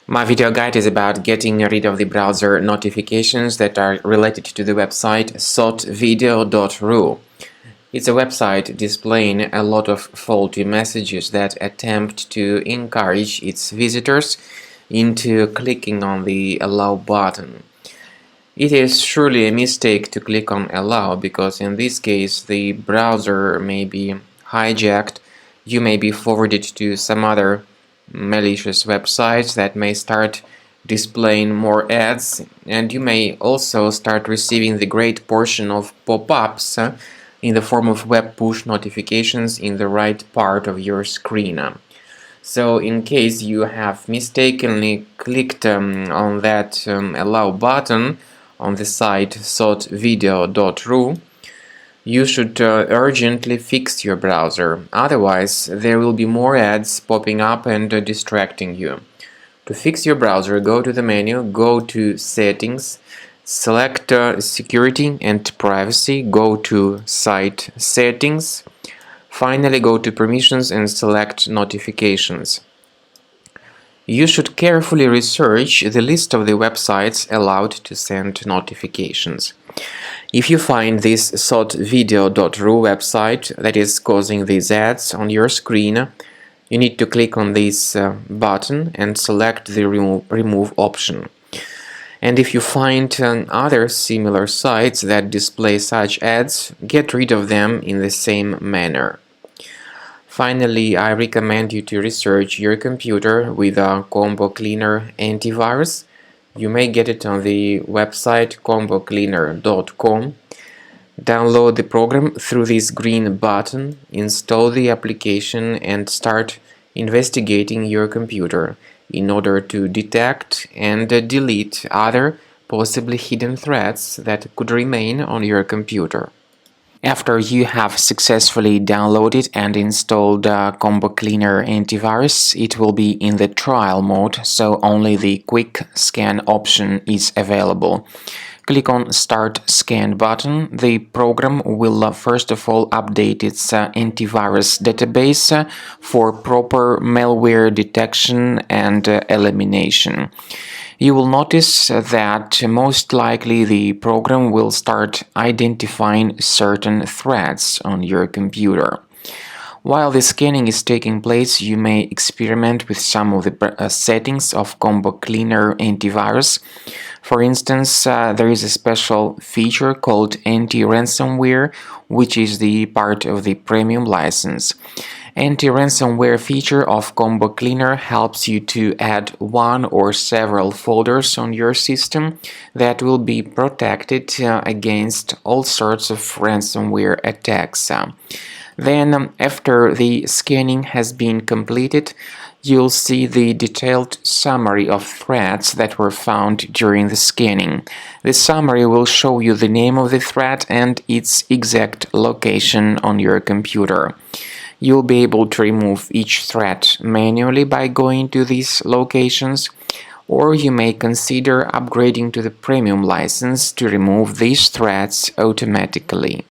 My video guide is about getting rid of the browser notifications that are related to the website sotvideo.ru. It's a website displaying a lot of faulty messages that attempt to encourage its visitors into clicking on the Allow button. It is surely a mistake to click on Allow because in this case the browser may be hijacked, you may be forwarded to some other malicious websites that may start displaying more ads, and you may also start receiving the great portion of pop-ups in the form of web push notifications in the right part of your screen. So in case you have mistakenly clicked on that allow button on the site sotvideo.ru, you should urgently fix your browser, otherwise there will be more ads popping up and distracting you. To fix your browser, go to the menu, go to Settings, select Security and Privacy, go to Site Settings, finally go to Permissions and select Notifications. You should carefully research the list of the websites allowed to send notifications. If you find this sotvideo.ru website that is causing these ads on your screen, you need to click on this button and select the remove option. And if you find other similar sites that display such ads, get rid of them in the same manner. Finally, I recommend you to research your computer with a Combo Cleaner antivirus. You may get it on the website combocleaner.com. Download the program through this green button, install the application and start investigating your computer in order to detect and delete other possibly hidden threats that could remain on your computer. After you have successfully downloaded and installed Combo Cleaner antivirus, it will be in the trial mode, so only the quick scan option is available. Click on Start Scan button. The program will first of all update its antivirus database for proper malware detection and elimination. You will notice that most likely the program will start identifying certain threats on your computer. While the scanning is taking place, you may experiment with some of the settings of Combo Cleaner antivirus. For instance, there is a special feature called anti-ransomware, which is the part of the premium license. Anti-ransomware feature of Combo Cleaner helps you to add one or several folders on your system that will be protected against all sorts of ransomware attacks. Then, after the scanning has been completed, you'll see the detailed summary of threats that were found during the scanning. The summary will show you the name of the threat and its exact location on your computer. You'll be able to remove each threat manually by going to these locations, or you may consider upgrading to the premium license to remove these threats automatically.